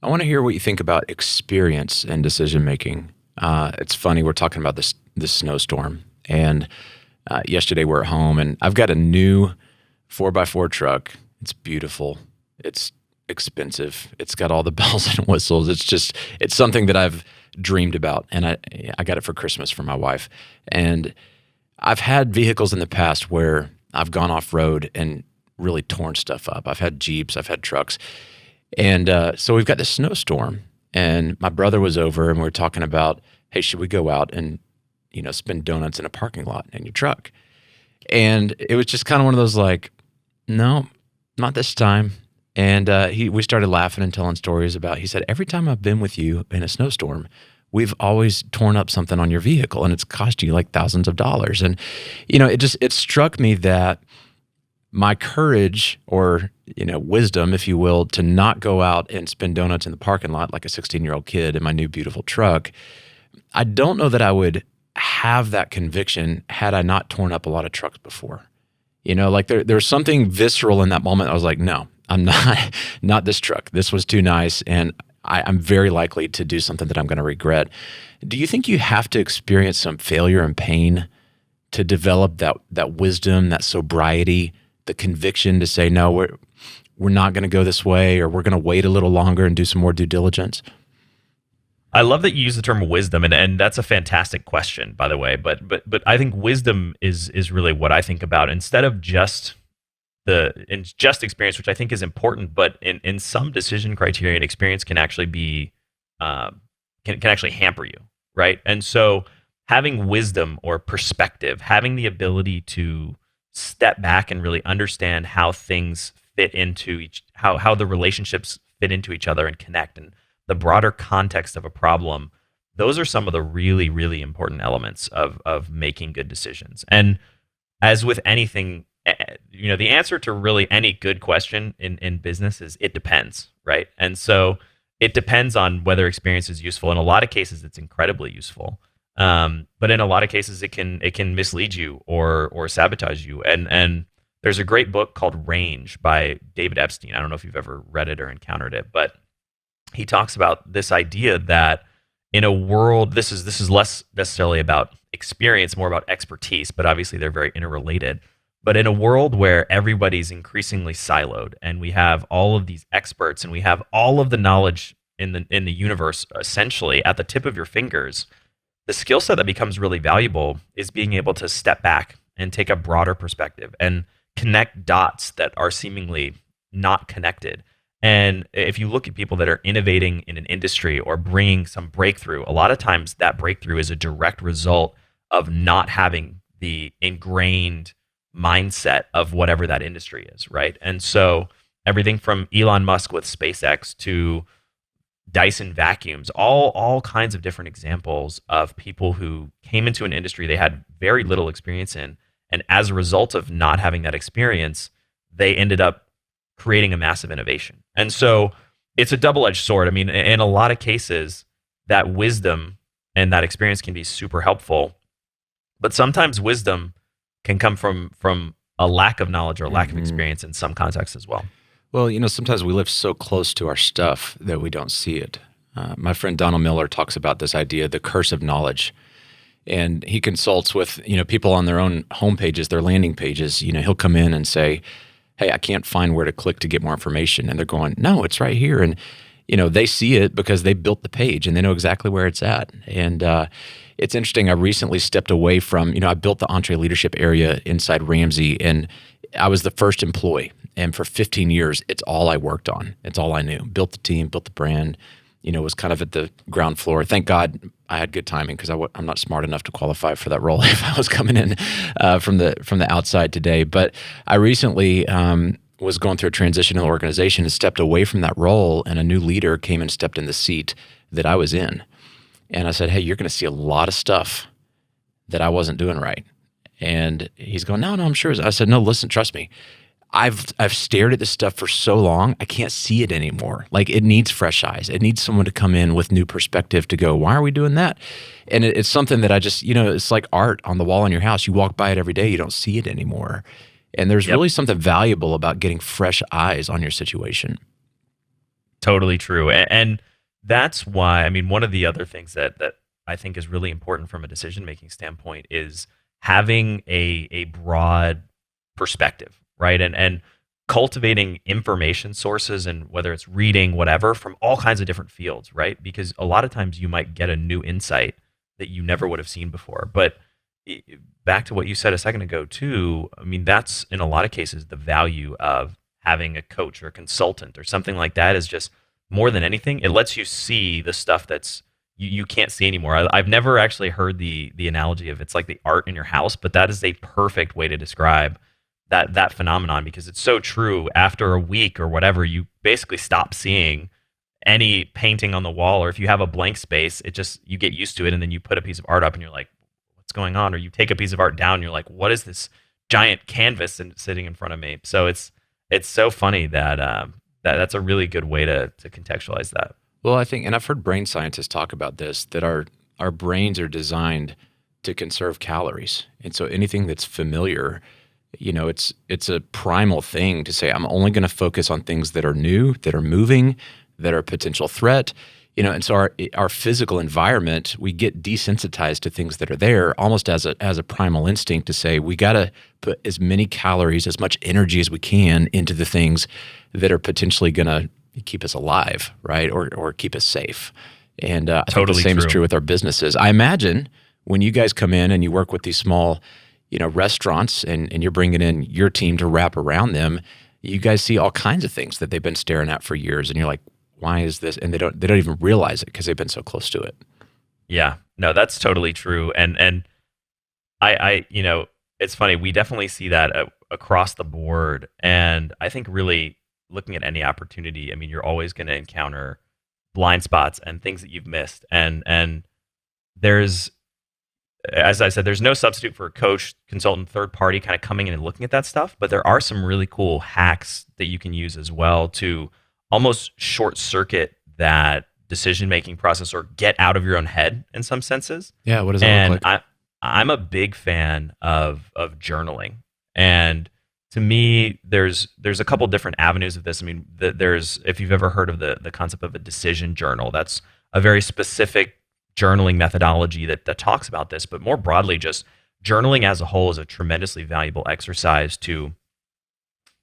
I want to hear what you think about experience and decision making. It's funny, we're talking about this snowstorm, and yesterday we're at home, and I've got a new 4x4 truck. It's beautiful. It's expensive. It's got all the bells and whistles. It's something that I've dreamed about, and I got it for Christmas for my wife. And I've had vehicles in the past where I've gone off road and really torn stuff up. I've had Jeeps, I've had trucks. And so we've got this snowstorm, and my brother was over, and we were talking about, hey, should we go out and spin donuts in a parking lot in your truck? And it was just kind of one of those like, no, not this time. And we started laughing and telling stories about. He said, every time I've been with you in a snowstorm, we've always torn up something on your vehicle, and it's cost you like thousands of dollars. And it struck me that my courage or wisdom, if you will, to not go out and spin donuts in the parking lot like a 16-year-old kid in my new beautiful truck, I don't know that I would have that conviction had I not torn up a lot of trucks before. Like there's something visceral in that moment. I was like, no, I'm not this truck. This was too nice, and I'm very likely to do something that I'm going to regret. Do you think you have to experience some failure and pain to develop that wisdom, that sobriety, the conviction to say, no, we're not going to go this way, or we're going to wait a little longer and do some more due diligence? I love that you use the term wisdom, and that's a fantastic question, by the way. But I think wisdom is really what I think about instead of just experience, which I think is important. But in some decision criteria, and experience can actually be can actually hamper you, right? And so having wisdom or perspective, having the ability to step back and really understand how things fit into how the relationships fit into each other and connect, and the broader context of a problem, those are some of the really, really important elements of making good decisions. And as with anything, the answer to really any good question in business is it depends, right? And so it depends on whether experience is useful. In a lot of cases, it's incredibly useful. But in a lot of cases, it can mislead you or sabotage you. And there's a great book called Range by David Epstein. I don't know if you've ever read it or encountered it, but he talks about this idea that in a world, this is less necessarily about experience, more about expertise, but obviously they're very interrelated. But in a world where everybody's increasingly siloed, and we have all of these experts, and we have all of the knowledge in the universe essentially at the tip of your fingers, the skill set that becomes really valuable is being able to step back and take a broader perspective and connect dots that are seemingly not connected. And if you look at people that are innovating in an industry or bringing some breakthrough, a lot of times that breakthrough is a direct result of not having the ingrained mindset of whatever that industry is, right? And so everything from Elon Musk with SpaceX to Dyson vacuums, all kinds of different examples of people who came into an industry they had very little experience in, and as a result of not having that experience, they ended up creating a massive innovation. And so it's a double-edged sword. I mean, in a lot of cases, that wisdom and that experience can be super helpful, but sometimes wisdom can come from a lack of knowledge or a lack of experience in some contexts as well. Well, sometimes we live so close to our stuff that we don't see it. My friend Donald Miller talks about this idea, the curse of knowledge. And he consults with, people on their own homepages, their landing pages. He'll come in and say, hey, I can't find where to click to get more information. And they're going, no, it's right here. And, they see it because they built the page and they know exactly where it's at. And it's interesting. I recently stepped away from, I built the EntreLeadership area inside Ramsey, and I was the first employee. And for 15 years, it's all I worked on. It's all I knew. Built the team, built the brand, was kind of at the ground floor. Thank God I had good timing because I'm not smart enough to qualify for that role if I was coming in from the outside today. But I recently was going through a transitional organization and stepped away from that role, and a new leader came and stepped in the seat that I was in. And I said, hey, you're going to see a lot of stuff that I wasn't doing right. And he's going, no, I'm sure. I said, no, listen, trust me. I've stared at this stuff for so long, I can't see it anymore. Like, it needs fresh eyes. It needs someone to come in with new perspective to go, why are we doing that? And it's something that I just, it's like art on the wall in your house. You walk by it every day, you don't see it anymore. And there's really something valuable about getting fresh eyes on your situation. Totally true. And that's why, I mean, one of the other things that I think is really important from a decision making standpoint is having a broad perspective, right? And cultivating information sources, and whether it's reading, whatever, from all kinds of different fields, right? Because a lot of times you might get a new insight that you never would have seen before. But back to what you said a second ago, too, I mean, that's in a lot of cases the value of having a coach or a consultant or something like that, is just more than anything, it lets you see the stuff that's you can't see anymore. I've never actually heard the analogy of it's like the art in your house, but that is a perfect way to describe that phenomenon, because it's so true. After a week or whatever, you basically stop seeing any painting on the wall, or if you have a blank space, it just, you get used to it, and then you put a piece of art up and you're like, what's going on? Or you take a piece of art down and you're like, what is this giant canvas sitting in front of me? So it's so funny that that's a really good way to contextualize that. Well, I think, and I've heard brain scientists talk about this, that our brains are designed to conserve calories. And so anything that's familiar, it's a primal thing to say, I'm only going to focus on things that are new, that are moving, that are a potential threat. And so our physical environment, we get desensitized to things that are there almost as a primal instinct to say, we got to put as many calories, as much energy as we can into the things that are potentially going to keep us alive, right? Or keep us safe. And I think the same is true with our businesses. I imagine when you guys come in and you work with these small, restaurants, and you're bringing in your team to wrap around them, you guys see all kinds of things that they've been staring at for years, and you're like, why is this? And they don't even realize it because they've been so close to it. Yeah, no, that's totally true. And I it's funny. We definitely see that across the board. And I think really looking at any opportunity, I mean, you're always going to encounter blind spots and things that you've missed. And there's, as I said, there's no substitute for a coach, consultant, third party kind of coming in and looking at that stuff. But there are some really cool hacks that you can use as well to almost short circuit that decision-making process, or get out of your own head in some senses. Yeah, what does that look like? I'm a big fan of journaling. And to me, there's a couple different avenues of this. I mean, there's, if you've ever heard of the concept of a decision journal, that's a very specific journaling methodology that talks about this. But more broadly, just journaling as a whole is a tremendously valuable exercise to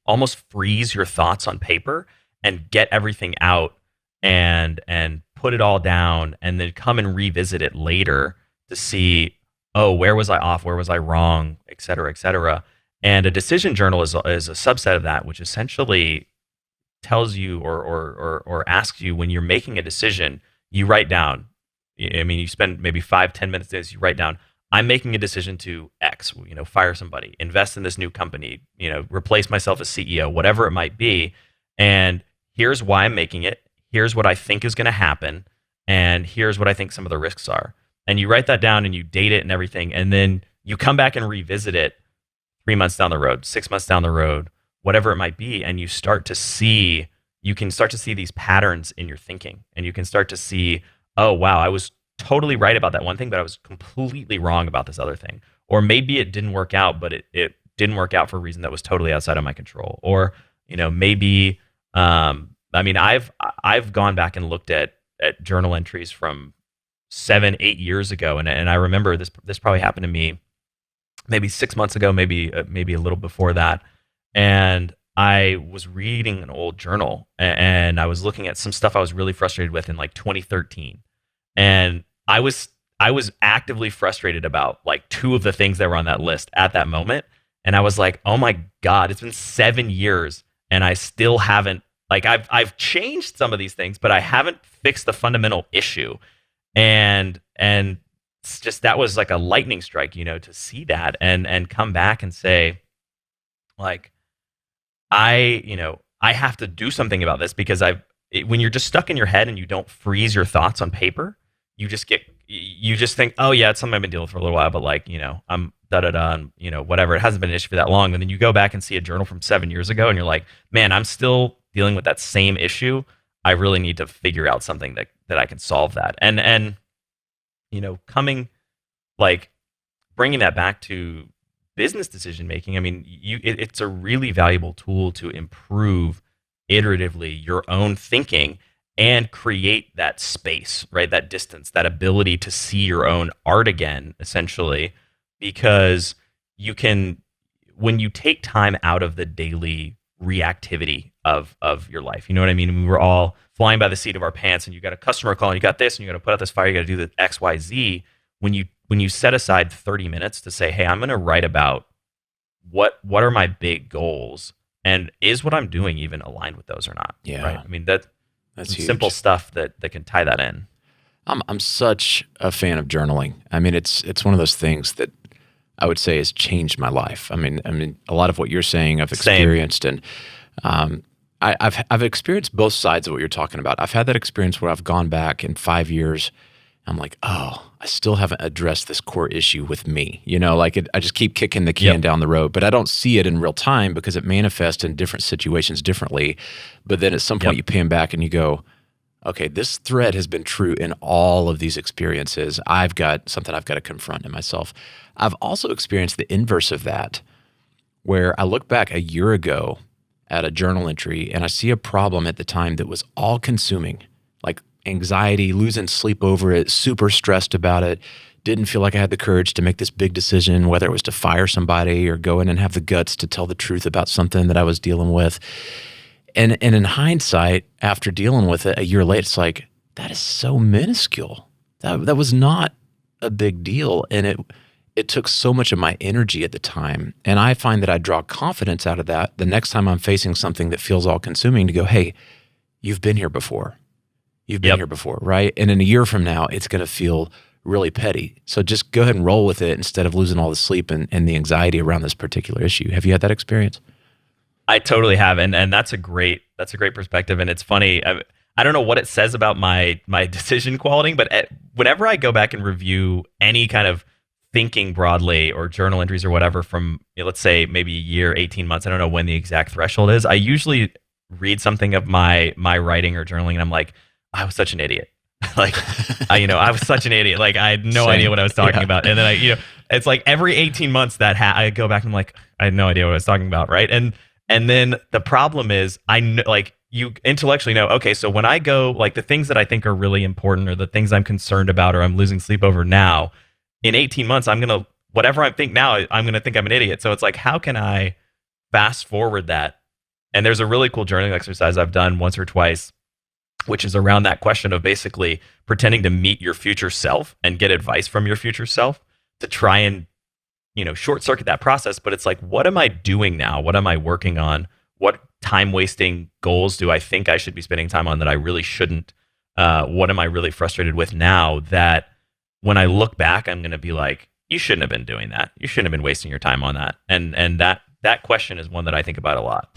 almost freeze your thoughts on paper and get everything out and put it all down, and then come and revisit it later to see, oh, where was I off? Where was I wrong? Et cetera, et cetera. And a decision journal is a subset of that, which essentially tells you or asks you, when you're making a decision, you write down. I mean, you spend maybe 5-10 minutes days, you write down, I'm making a decision to X, fire somebody, invest in this new company, replace myself as CEO, whatever it might be. And here's why I'm making it. Here's what I think is going to happen. And here's what I think some of the risks are. And you write that down and you date it and everything. And then you come back and revisit it 3 months down the road, 6 months down the road, whatever it might be. And you can start to see these patterns in your thinking. And you can start to see, oh, wow, I was totally right about that one thing, but I was completely wrong about this other thing. Or maybe it didn't work out, but it didn't work out for a reason that was totally outside of my control. Or, maybe, I mean, I've gone back and looked at journal entries from 7-8 years ago, and I remember this probably happened to me maybe 6 months ago, maybe a little before that. And I was reading an old journal, and I was looking at some stuff I was really frustrated with in like 2013, and I was actively frustrated about like 2 of the things that were on that list at that moment. And I was like, oh my God, it's been 7 years and I still haven't, like, I've changed some of these things, but I haven't fixed the fundamental issue. And it's just, that was like a lightning strike, to see that and come back and say, like, I have to do something about this, because when you're just stuck in your head and you don't freeze your thoughts on paper, you just think, oh yeah, it's something I've been dealing with for a little while, but like, I'm and whatever. It hasn't been an issue for that long. And then you go back and see a journal from 7 years ago and you're like, man, I'm still dealing with that same issue. I really need to figure out something that I can solve that. And coming, like, bringing that back to business decision making, I mean, it's a really valuable tool to improve iteratively your own thinking and create that space, right? That distance, that ability to see your own art again, essentially, because you can, when you take time out of the daily reactivity of your life, you know what I mean? We were all flying by the seat of our pants, and you got a customer call, and you got this, and you got to put out this fire, you got to do the X, Y, Z. When you set aside 30 minutes to say, hey, I'm going to write about what are my big goals, and is what I'm doing even aligned with those or not? Yeah. Right. I mean, that's huge. Simple stuff that can tie that in. I'm such a fan of journaling. I mean, it's one of those things that I would say has changed my life. I mean, a lot of what you're saying I've experienced, and I've experienced both sides of what you're talking about. I've had that experience where I've gone back in 5 years. I'm like, oh, I still haven't addressed this core issue with me. You know, like I just keep kicking the can down the road, but I don't see it in real time because it manifests in different situations differently. But then at some point you pan back and you go, okay, this thread has been true in all of these experiences. I've got something I've got to confront in myself. I've also experienced the inverse of that, where I look back a year ago at a journal entry and I see a problem at the time that was all consuming, like anxiety, losing sleep over it, super stressed about it, didn't feel like I had the courage to make this big decision, whether it was to fire somebody or go in and have the guts to tell the truth about something that I was dealing with. And in hindsight, after dealing with it a year later, it's like, that is so minuscule. That was not a big deal. And it took so much of my energy at the time. And I find that I draw confidence out of that the next time I'm facing something that feels all consuming to go, hey, you've been here before. You've been here before, right? And in a year from now, it's going to feel really petty. So just go ahead and roll with it instead of losing all the sleep and the anxiety around this particular issue. Have you had that experience? I totally have, and that's a great perspective. And it's funny. I don't know what it says about my decision quality, but whenever I go back and review any kind of thinking broadly or journal entries or whatever from, let's say maybe a year, 18 months, I don't know when the exact threshold is. I usually read something of my writing or journaling, and I'm like, I was such an idiot. Like, I was such an idiot. Like, I had no idea what I was talking about. And then it's like every 18 months that I go back and I'm like, I had no idea what I was talking about, right? And then the problem is, I know, like, you intellectually know, okay, so when I go, like, the things that I think are really important or the things I'm concerned about or I'm losing sleep over now, in 18 months, whatever I think now, I'm going to think I'm an idiot. So it's like, how can I fast forward that? And there's a really cool journaling exercise I've done once or twice, which is around that question of basically pretending to meet your future self and get advice from your future self to try and, short circuit that process. But it's like, what am I doing now? What am I working on? What time wasting goals do I think I should be spending time on that I really shouldn't? What am I really frustrated with now that when I look back, I'm going to be like, you shouldn't have been doing that. You shouldn't have been wasting your time on that. And that question is one that I think about a lot.